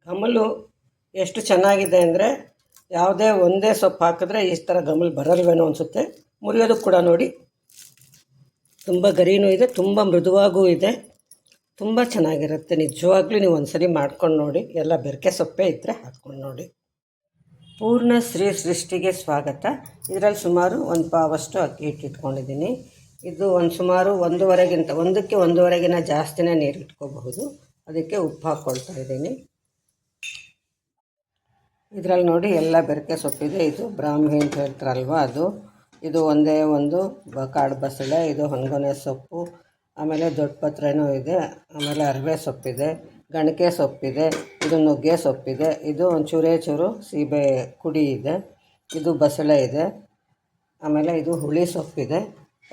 ಗಮಲು ಎಷ್ಟು ಚೆನ್ನಾಗಿದೆ ಅಂದರೆ ಯಾವುದೇ ಒಂದೇ ಸೊಪ್ಪು ಹಾಕಿದ್ರೆ ಈ ಥರ ಗಮಲು ಬರಲ್ವೇನೋ ಅನಿಸುತ್ತೆ. ಮುರಿಯೋದಕ್ಕೆ ಕೂಡ ನೋಡಿ ತುಂಬ ಗರಿನೂ ಇದೆ, ತುಂಬ ಮೃದುವಾಗೂ ಇದೆ, ತುಂಬ ಚೆನ್ನಾಗಿರುತ್ತೆ. ನಿಜವಾಗ್ಲೂ ನೀವು ಒಂದ್ಸರಿ ಮಾಡ್ಕೊಂಡು ನೋಡಿ. ಎಲ್ಲ ಬೆರಕೆ ಸೊಪ್ಪೇ ಇದ್ದರೆ ಹಾಕ್ಕೊಂಡು ನೋಡಿ. ಪೂರ್ಣ ಶ್ರೀ ಸೃಷ್ಟಿಗೆ ಸ್ವಾಗತ. ಇದರಲ್ಲಿ ಸುಮಾರು ಒಂದು ಪಾವಷ್ಟು ಅಕ್ಕಿ ಹಿಟ್ಟು ಇಟ್ಕೊಂಡಿದ್ದೀನಿ. ಇದು ಸುಮಾರು ಒಂದಕ್ಕೆ ಒಂದೂವರೆಗಿನ ಜಾಸ್ತಿನೇ ನೀರು ಇಟ್ಕೋಬಹುದು. ಅದಕ್ಕೆ ಉಪ್ಪು ಹಾಕ್ಕೊಳ್ತಾ ಇದ್ದೀನಿ. ಇದರಲ್ಲಿ ನೋಡಿ ಎಲ್ಲ ಬೆರಕೆ ಸೊಪ್ಪಿದೆ. ಇದು ಬ್ರಾಹ್ಮಿ ಅಂತ ಹೇಳ್ತಾರಲ್ವ ಅದು. ಇದು ಒಂದೇ ಒಂದು ಕಾಡು ಬಸಳೆ, ಇದು ಹೊಂಗೊನೆ ಸೊಪ್ಪು, ಆಮೇಲೆ ದೊಡ್ಡ ಪತ್ರೆನೂ ಇದೆ, ಆಮೇಲೆ ಅರಿವೆ ಸೊಪ್ಪಿದೆ, ಗಣಕೆ ಸೊಪ್ಪಿದೆ, ಇದು ನುಗ್ಗೆ ಸೊಪ್ಪಿದೆ, ಇದು ಒಂದು ಚೂರು ಸೀಬೆ ಕುಡಿ ಇದೆ, ಇದು ಬಸಳೆ ಇದೆ, ಆಮೇಲೆ ಇದು ಹುಳಿ ಸೊಪ್ಪಿದೆ.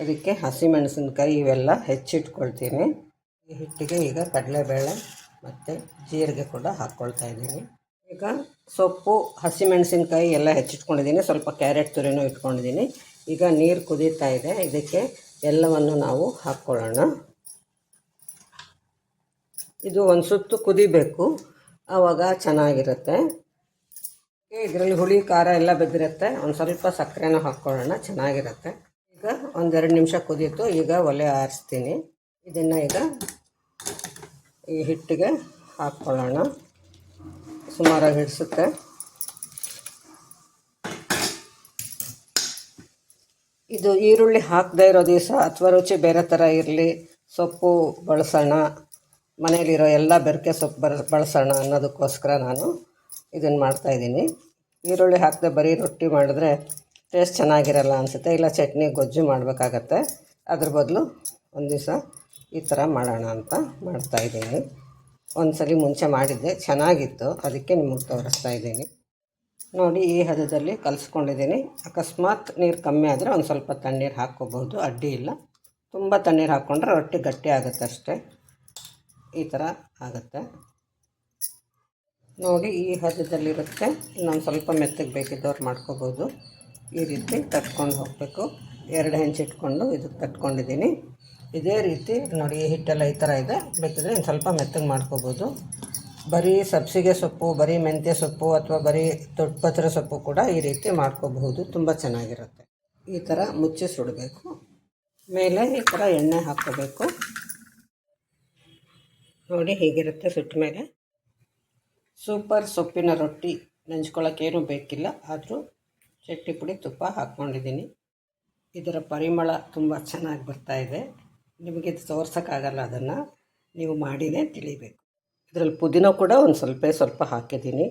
ಅದಕ್ಕೆ ಹಸಿಮೆಣಸಿನ್ಕಾಯಿ ಇವೆಲ್ಲ ಹೆಚ್ಚಿಟ್ಕೊಳ್ತೀನಿ. ಈ ಹಿಟ್ಟಿಗೆ ಈಗ ಕಡಲೆಬೇಳೆ ಮತ್ತು ಜೀರಿಗೆ ಕೂಡ ಹಾಕ್ಕೊಳ್ತಾ ಇದ್ದೀನಿ. ಈಗ ಸೊಪ್ಪು ಹಸಿಮೆಣಸಿನ್ಕಾಯಿ ಎಲ್ಲ ಹೆಚ್ಚಿಟ್ಕೊಂಡಿದ್ದೀನಿ. ಸ್ವಲ್ಪ ಕ್ಯಾರೆಟ್ ತುರಿನೂ ಇಟ್ಕೊಂಡಿದ್ದೀನಿ. ಈಗ ನೀರು ಕುದೀತಾ ಇದೆ. ಇದಕ್ಕೆ ಎಲ್ಲವನ್ನು ನಾವು ಹಾಕ್ಕೊಳ್ಳೋಣ. ಇದು ಒಂದು ಸುತ್ತು ಕುದಿಬೇಕು, ಆವಾಗ ಚೆನ್ನಾಗಿರುತ್ತೆ. ಇದರಲ್ಲಿ ಹುಳಿ ಖಾರ ಎಲ್ಲ ಬೆದ್ದಿರುತ್ತೆ. ಒಂದು ಸ್ವಲ್ಪ ಸಕ್ಕರೆನೂ ಹಾಕ್ಕೊಳ್ಳೋಣ, ಚೆನ್ನಾಗಿರುತ್ತೆ. ಈಗ ಒಂದೆರಡು ನಿಮಿಷ ಕುದೀತು. ಈಗ ಒಲೆ ಆರಿಸ್ತೀನಿ. ಇದನ್ನು ಈಗ ಈ ಹಿಟ್ಟಿಗೆ ಹಾಕ್ಕೊಳ್ಳೋಣ. ಸುಮಾರಾಗಿ ಹಿಡಿಸುತ್ತೆ. ಇದು ಈರುಳ್ಳಿ ಹಾಕದೇ ಇರೋ ದಿವಸ ಅಥವಾ ರುಚಿ ಬೇರೆ ಥರ ಇರಲಿ, ಸೊಪ್ಪು ಬಳಸೋಣ, ಮನೇಲಿರೋ ಎಲ್ಲ ಬೆರಕೆ ಸೊಪ್ಪು ಬಳಸೋಣ ಅನ್ನೋದಕ್ಕೋಸ್ಕರ ನಾನು ಇದನ್ನು ಮಾಡ್ತಾಯಿದ್ದೀನಿ. ಈರುಳ್ಳಿ ಹಾಕದೆ ಬರೀ ರೊಟ್ಟಿ ಮಾಡಿದ್ರೆ ಟೇಸ್ಟ್ ಚೆನ್ನಾಗಿರಲ್ಲ ಅನಿಸುತ್ತೆ. ಇಲ್ಲ ಚಟ್ನಿ ಗೊಜ್ಜು ಮಾಡಬೇಕಾಗತ್ತೆ. ಅದ್ರ ಬದಲು ಒಂದು ದಿವಸ ಈ ಥರ ಮಾಡೋಣ ಅಂತ ಮಾಡ್ತಾಯಿದ್ದೀನಿ. ಒಂದು ಸಲ ಮುಂಚೆ ಮಾಡಿದ್ದೆ, ಚೆನ್ನಾಗಿತ್ತು, ಅದಕ್ಕೆ ನಿಮಗೆ ತೋರಿಸ್ತಾ ಇದ್ದೀನಿ. ನೋಡಿ ಈ ಹದದಲ್ಲಿ ಕಲಿಸ್ಕೊಂಡಿದ್ದೀನಿ. ಅಕಸ್ಮಾತ್ ನೀರು ಕಮ್ಮಿ ಆದರೆ ಒಂದು ಸ್ವಲ್ಪ ತಣ್ಣೀರು ಹಾಕ್ಕೋಬಹುದು, ಅಡ್ಡಿ ಇಲ್ಲ. ತುಂಬ ತಣ್ಣೀರು ಹಾಕ್ಕೊಂಡ್ರೆ ರೊಟ್ಟಿ ಗಟ್ಟಿ ಆಗುತ್ತೆ ಅಷ್ಟೇ. ಈ ಥರ ಆಗುತ್ತೆ ನೋಡಿ. ಈ ಹದದಲ್ಲಿರುತ್ತೆ. ಇನ್ನೊಂದು ಸ್ವಲ್ಪ ಮೆತ್ತಗೆ ಬೇಕಿದ್ದವ್ರು ಮಾಡ್ಕೋಬೋದು. ಈ ರೀತಿ ತಟ್ಕೊಂಡು ಹೋಗಬೇಕು. 2 ಹೆಂಚು ಇಟ್ಕೊಂಡು ಇದಕ್ಕೆ ತಟ್ಕೊಂಡಿದ್ದೀನಿ. ಇದೇ ರೀತಿ ನೋಡಿ, ಈ ಹಿಟ್ಟೆಲ್ಲ ಈ ಥರ ಇದೆ. ಬೇಕಿದ್ರೆ ಇನ್ನು ಸ್ವಲ್ಪ ಮೆತ್ತಗೆ ಮಾಡ್ಕೋಬೋದು. ಬರೀ ಸಬ್ಸಿಗೆ ಸೊಪ್ಪು, ಬರೀ ಮೆಂತ್ಯ ಸೊಪ್ಪು ಅಥವಾ ಬರೀ ದೊಡ್ಡಪತ್ರೆ ಸೊಪ್ಪು ಕೂಡ ಈ ರೀತಿ ಮಾಡ್ಕೋಬಹುದು. ತುಂಬ ಚೆನ್ನಾಗಿರುತ್ತೆ. ಈ ಥರ ಮುಚ್ಚಿ ಸುಡಬೇಕು. ಮೇಲೆ ಈ ಥರ ಎಣ್ಣೆ ಹಾಕ್ಕೋಬೇಕು. ನೋಡಿ ಹೀಗಿರುತ್ತೆ ಸುಟ್ಟ ಮೇಲೆ. ಸೂಪರ್ ಸೊಪ್ಪಿನ ರೊಟ್ಟಿ. ನೆಂಚ್ಕೊಳ್ಳೋಕ್ಕೇನೂ ಬೇಕಿಲ್ಲ, ಆದರೂ ಚಟ್ನಿ ಪುಡಿ ತುಪ್ಪ ಹಾಕ್ಕೊಂಡಿದ್ದೀನಿ. ಇದರ ಪರಿಮಳ ತುಂಬ ಚೆನ್ನಾಗಿ ಬರ್ತಾಯಿದೆ. ನಿಮಗೆ ಇದು ತೋರ್ಸೋಕ್ಕಾಗಲ್ಲ, ಅದನ್ನು ನೀವು ಮಾಡಿನೇ ತಿಳಿಬೇಕು. ಇದರಲ್ಲಿ ಪುದೀನ ಕೂಡ ಒಂದು ಸ್ವಲ್ಪ ಹಾಕಿದ್ದೀನಿ.